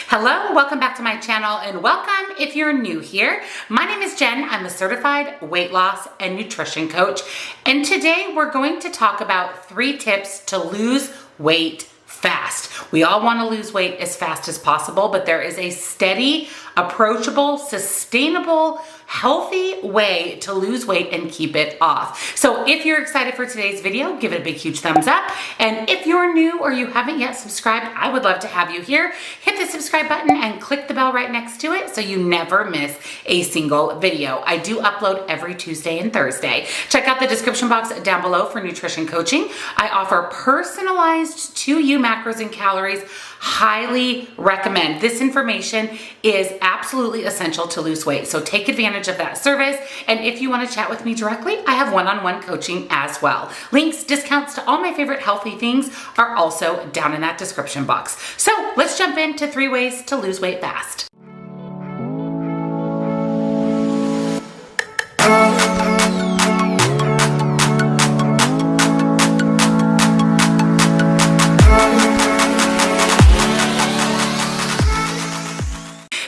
Hello, welcome back to my channel and welcome if you're new here. My name is Jen. I'm a certified weight loss and nutrition coach. And today we're going to talk about 3 tips to lose weight fast. We all want to lose weight as fast as possible, but there is a steady, approachable, sustainable, healthy way to lose weight and keep it off. So if you're excited for today's video, give it a big, huge thumbs up. And if you're new or you haven't yet subscribed, I would love to have you here. Hit the subscribe button and click the bell right next to it so you never miss a single video. I do upload every Tuesday and Thursday. Check out the description box down below for nutrition coaching. I offer personalized to you macros and calories. Highly recommend. This information is absolutely essential to lose weight. So take advantage of that service. And if you want to chat with me directly, I have one-on-one coaching as well. Links, discounts to all my favorite healthy things are also down in that description box. So let's jump into 3 ways to lose weight fast.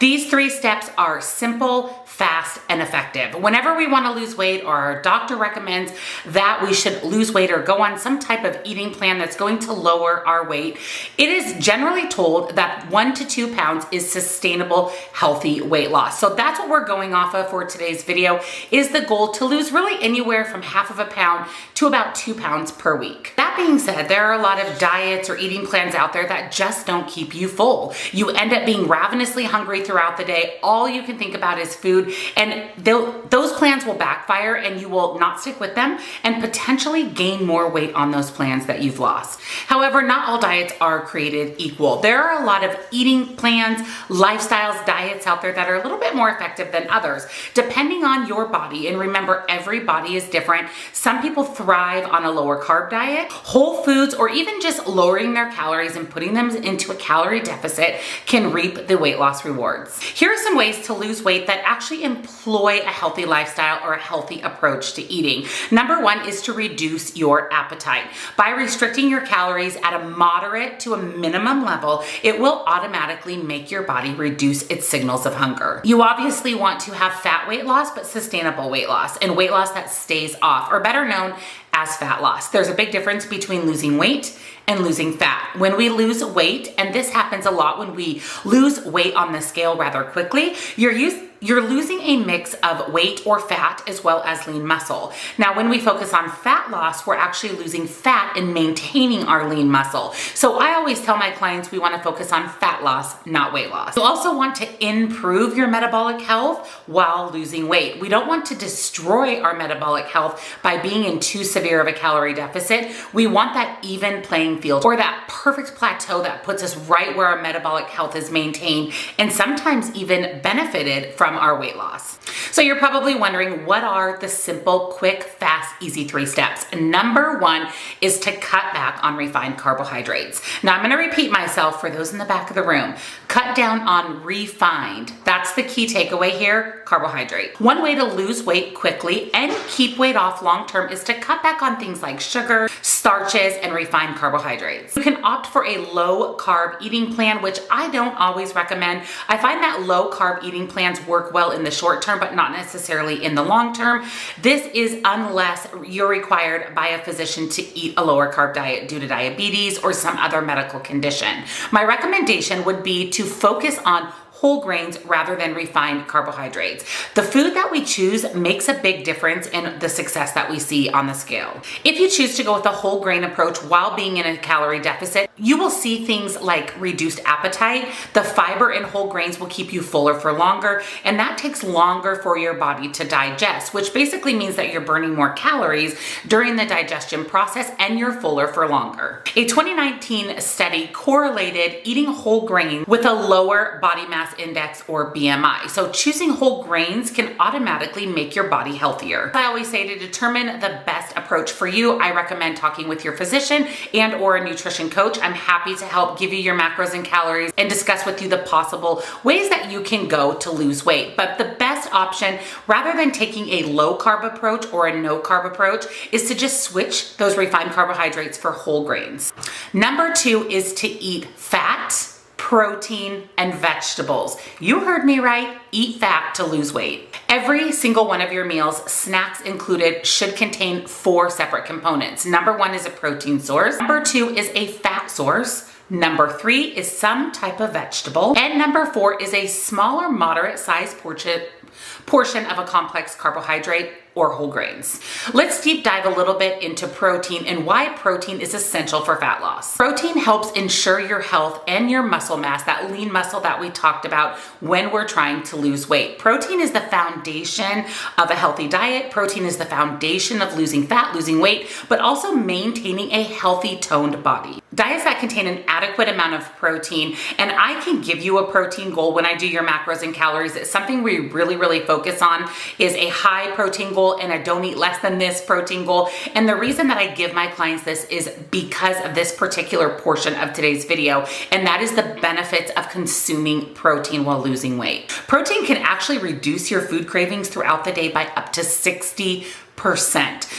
These 3 steps are simple, fast, and effective. Whenever we want to lose weight or our doctor recommends that we should lose weight or go on some type of eating plan that's going to lower our weight, it is generally told that 1 to 2 pounds is sustainable, healthy weight loss. So that's what we're going off of for today's video, is the goal to lose really anywhere from half of a pound to about 2 pounds per week. That being said, there are a lot of diets or eating plans out there that just don't keep you full. You end up being ravenously hungry throughout the day. All you can think about is food, and those plans will backfire and you will not stick with them and potentially gain more weight on those plans that you've lost. However, not all diets are created equal. There are a lot of eating plans, lifestyles, diets out there that are a little bit more effective than others, depending on your body. And remember, every body is different. Some people thrive on a lower carb diet, whole foods, or even just lowering their calories and putting them into a calorie deficit can reap the weight loss rewards. Here are some ways to lose weight that actually employ a healthy lifestyle or a healthy approach to eating. Number 1 is to reduce your appetite. By restricting your calories at a moderate to a minimum level, it will automatically make your body reduce its signals of hunger. You obviously want to have fat weight loss, but sustainable weight loss, and weight loss that stays off, or better known as fat loss. There's a big difference between losing weight and losing fat. When we lose weight, and this happens a lot when we lose weight on the scale rather quickly, you're losing a mix of weight or fat as well as lean muscle. Now, when we focus on fat loss, we're actually losing fat and maintaining our lean muscle. So I always tell my clients we want to focus on fat loss, not weight loss. You also want to improve your metabolic health while losing weight. We don't want to destroy our metabolic health by being in too severe of a calorie deficit. We want that even playing field, or that perfect plateau that puts us right where our metabolic health is maintained and sometimes even benefited from our weight loss. So you're probably wondering, what are the simple, quick, fast, easy 3 steps? Number 1 is to cut back on refined carbohydrates. Now I'm going to repeat myself for those in the back of the room. Cut down on refined. That's the key takeaway here, carbohydrate. One way to lose weight quickly and keep weight off long term is to cut back on things like sugar, starches, and refined carbohydrates. You can opt for a low carb eating plan, which I don't always recommend. I find that low carb eating plans work well in the short term, but not necessarily in the long term. This is unless you're required by a physician to eat a lower carb diet due to diabetes or some other medical condition. My recommendation would be to focus on whole grains rather than refined carbohydrates. The food that we choose makes a big difference in the success that we see on the scale. If you choose to go with a whole grain approach while being in a calorie deficit, you will see things like reduced appetite. The fiber in whole grains will keep you fuller for longer, and that takes longer for your body to digest, which basically means that you're burning more calories during the digestion process and you're fuller for longer. A 2019 study correlated eating whole grain with a lower body mass index or BMI. So choosing whole grains can automatically make your body healthier. I always say, to determine the best approach for you, I recommend talking with your physician and or a nutrition coach. I'm happy to help give you your macros and calories and discuss with you the possible ways that you can go to lose weight. But the best option, rather than taking a low carb approach or a no carb approach, is to just switch those refined carbohydrates for whole grains. Number 2 is to eat fat, protein, and vegetables. You heard me right, eat fat to lose weight. Every single one of your meals, snacks included, should contain 4 separate components. Number 1 is a protein source. Number 2 is a fat source. Number 3 is some type of vegetable. And number 4 is a smaller, moderate sized portion of a complex carbohydrate or whole grains. Let's deep dive a little bit into protein and why protein is essential for fat loss. Protein helps ensure your health and your muscle mass, that lean muscle that we talked about when we're trying to lose weight. Protein is the foundation of a healthy diet. Protein is the foundation of losing fat, losing weight, but also maintaining a healthy, toned body. Diets that contain an adequate amount of protein, and I can give you a protein goal when I do your macros and calories. It's something we really focus on is a high protein goal and a don't eat less than this protein goal. And the reason that I give my clients this is because of this particular portion of today's video, and that is the benefits of consuming protein while losing weight. Protein can actually reduce your food cravings throughout the day by up to 60%.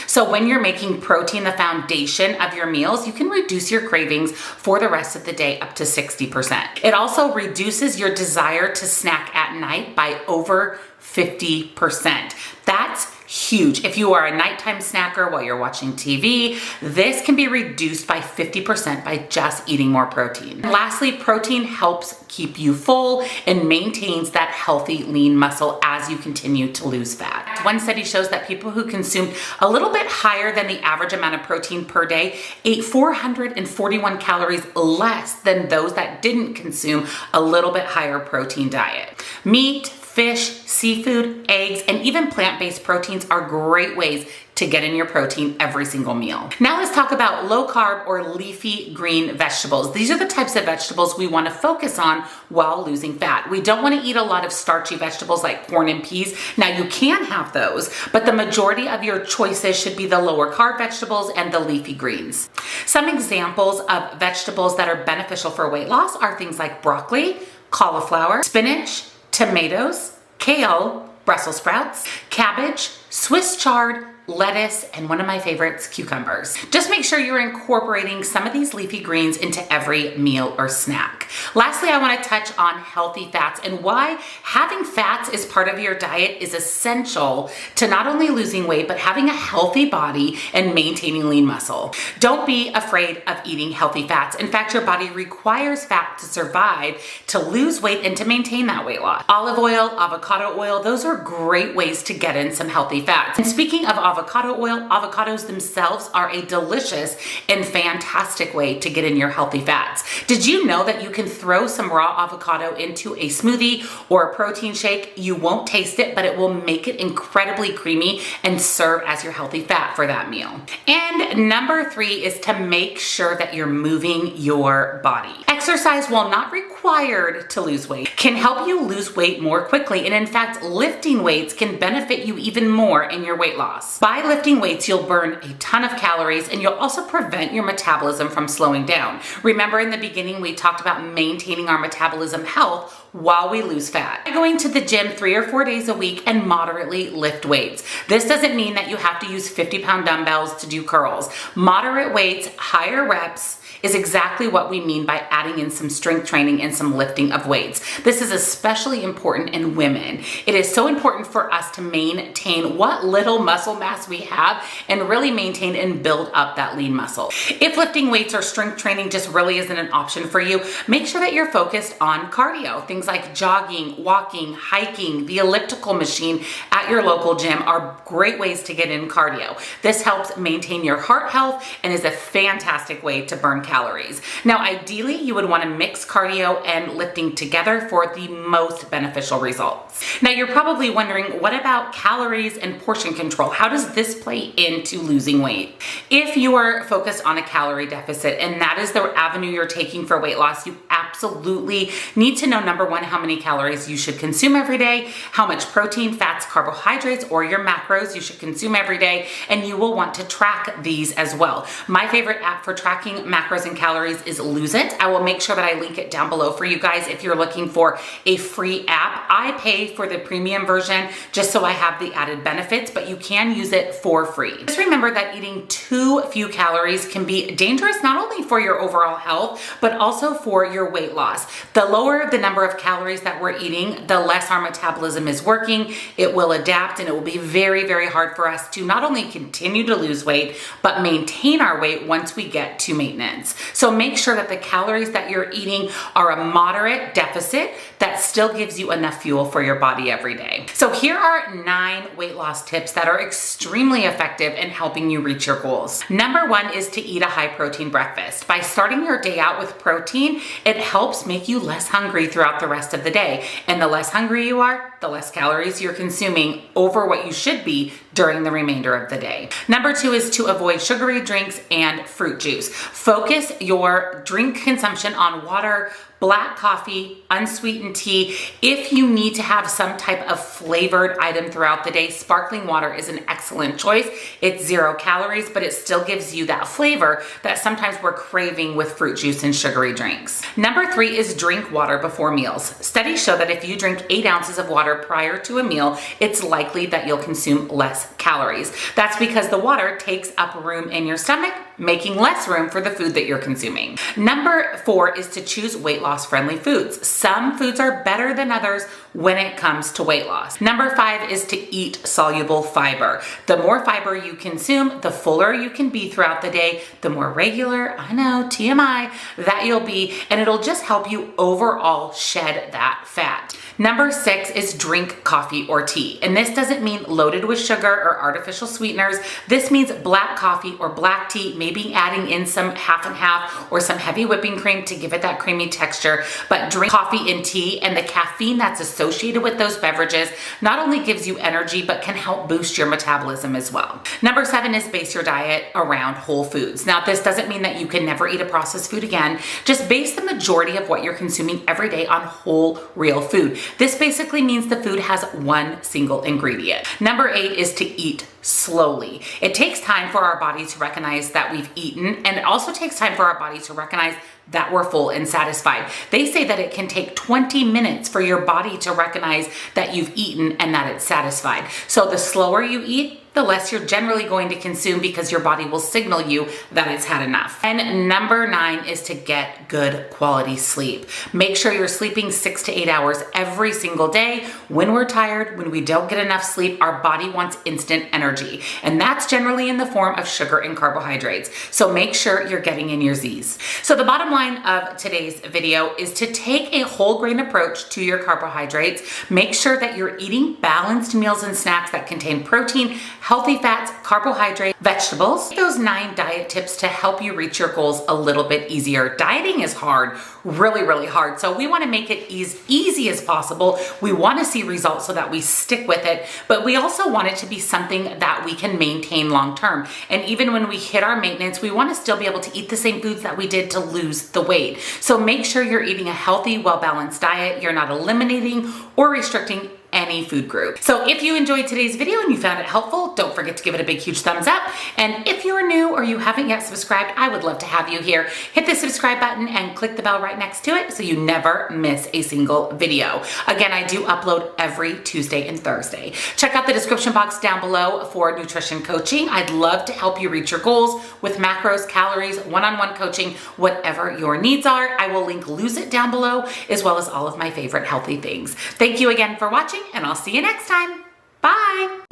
So when you're making protein the foundation of your meals, you can reduce your cravings for the rest of the day up to 60%. It also reduces your desire to snack at night by over 50%. That's huge. If you are a nighttime snacker while you're watching TV, this can be reduced by 50% by just eating more protein. And lastly, protein helps keep you full and maintains that healthy lean muscle as you continue to lose fat. One study shows that people who consumed a little bit higher than the average amount of protein per day ate 441 calories less than those that didn't consume a little bit higher protein diet. Meat, fish, seafood, eggs, and even plant-based proteins are great ways to get in your protein every single meal. Now let's talk about low carb or leafy green vegetables. These are the types of vegetables we want to focus on while losing fat. We don't want to eat a lot of starchy vegetables like corn and peas. Now you can have those, but the majority of your choices should be the lower carb vegetables and the leafy greens. Some examples of vegetables that are beneficial for weight loss are things like broccoli, cauliflower, spinach, tomatoes, kale, Brussels sprouts, cabbage, Swiss chard, lettuce, and one of my favorites, cucumbers. Just make sure you're incorporating some of these leafy greens into every meal or snack. Lastly, I want to touch on healthy fats and why having fats as part of your diet is essential to not only losing weight, but having a healthy body and maintaining lean muscle. Don't be afraid of eating healthy fats. In fact, your body requires fat to survive, to lose weight, and to maintain that weight loss. Olive oil, avocado oil, those are great ways to get in some healthy fats. And speaking of avocado oil, avocados themselves are a delicious and fantastic way to get in your healthy fats. Did you know that you can throw some raw avocado into a smoothie or a protein shake? You won't taste it, but it will make it incredibly creamy and serve as your healthy fat for that meal. And number 3 is to make sure that you're moving your body. Exercise, while not required to lose weight, can help you lose weight more quickly. And in fact, lifting weights can benefit you even more in your weight loss. By lifting weights, you'll burn a ton of calories and you'll also prevent your metabolism from slowing down. Remember in the beginning, we talked about maintaining our metabolism health while we lose fat. By going to the gym 3 or 4 days a week and moderately lift weights. This doesn't mean that you have to use 50-pound dumbbells to do curls. Moderate weights, higher reps, is exactly what we mean by adding in some strength training and some lifting of weights. This is especially important in women. It is so important for us to maintain what little muscle mass we have and really maintain and build up that lean muscle. If lifting weights or strength training just really isn't an option for you, make sure that you're focused on cardio. Things like jogging, walking, hiking, the elliptical machine at your local gym are great ways to get in cardio. This helps maintain your heart health and is a fantastic way to burn calories. Now, ideally, you would want to mix cardio and lifting together for the most beneficial results. Now, you're probably wondering, what about calories and portion control? How does this play into losing weight? If you are focused on a calorie deficit and that is the avenue you're taking for weight loss, you absolutely need to know, number 1, how many calories you should consume every day, how much protein, fats, carbohydrates, or your macros you should consume every day, and you will want to track these as well. My favorite app for tracking macros macros and calories is Lose It. I will make sure that I link it down below for you guys if you're looking for a free app. I pay for the premium version just so I have the added benefits, but you can use it for free. Just remember that eating too few calories can be dangerous, not only for your overall health, but also for your weight loss. The lower the number of calories that we're eating, the less our metabolism is working. It will adapt, and it will be very, very hard for us to not only continue to lose weight, but maintain our weight once we get to maintenance. So make sure that the calories that you're eating are a moderate deficit that still gives you enough fuel for your body every day. So here are 9 weight loss tips that are extremely effective in helping you reach your goals. Number 1 is to eat a high protein breakfast. By starting your day out with protein, it helps make you less hungry throughout the rest of the day. And the less hungry you are, the less calories you're consuming over what you should be during the remainder of the day. Number 2 is to avoid sugary drinks and fruit juice. Focus your drink consumption on water, black coffee, unsweetened tea. If you need to have some type of flavored item throughout the day, sparkling water is an excellent choice. It's 0 calories, but it still gives you that flavor that sometimes we're craving with fruit juice and sugary drinks. Number 3 is drink water before meals. Studies show that if you drink 8 ounces of water prior to a meal, it's likely that you'll consume less calories. That's because the water takes up room in your stomach, making less room for the food that you're consuming. Number 4 is to choose weight loss friendly foods. Some foods are better than others when it comes to weight loss. Number 5 is to eat soluble fiber. The more fiber you consume, the fuller you can be throughout the day, the more regular, I know, TMI, that you'll be, and it'll just help you overall shed that fat. Number 6 is drink coffee or tea. And this doesn't mean loaded with sugar or artificial sweeteners. This means black coffee or black tea, maybe adding in some half and half or some heavy whipping cream to give it that creamy texture. But drink coffee and tea, and the caffeine that's associated with those beverages not only gives you energy, but can help boost your metabolism as well. Number 7 is base your diet around whole foods. Now, this doesn't mean that you can never eat a processed food again. Just base the majority of what you're consuming every day on whole, real food. This basically means the food has one single ingredient. Number 8 is to eat slowly. It takes time for our body to recognize that we've eaten, and it also takes time for our body to recognize that we're full and satisfied. They say that it can take 20 minutes for your body to recognize that you've eaten and that it's satisfied. So the slower you eat, the less you're generally going to consume, because your body will signal you that it's had enough. And number 9 is to get good quality sleep. Make sure you're sleeping 6 to 8 hours every single day. When we're tired, when we don't get enough sleep, our body wants instant energy. And that's generally in the form of sugar and carbohydrates. So make sure you're getting in your Z's. So the bottom line of today's video is to take a whole grain approach to your carbohydrates. Make sure that you're eating balanced meals and snacks that contain protein, healthy fats, carbohydrates, vegetables. Those 9 diet tips to help you reach your goals a little bit easier. Dieting is hard, really, really hard. So we want to make it as easy as possible. We want to see results so that we stick with it, but we also want it to be something that we can maintain long term. And even when we hit our maintenance, we want to still be able to eat the same foods that we did to lose the weight. So make sure you're eating a healthy, well-balanced diet. You're not eliminating or restricting any food group. So if you enjoyed today's video and you found it helpful, don't forget to give it a big, huge thumbs up. And if you're new or you haven't yet subscribed, I would love to have you here. Hit the subscribe button and click the bell right next to it so you never miss a single video. Again, I do upload every Tuesday and Thursday. Check out the description box down below for nutrition coaching. I'd love to help you reach your goals with macros, calories, one-on-one coaching, whatever your needs are. I will link Lose It down below, as well as all of my favorite healthy things. Thank you again for watching, and I'll see you next time. Bye.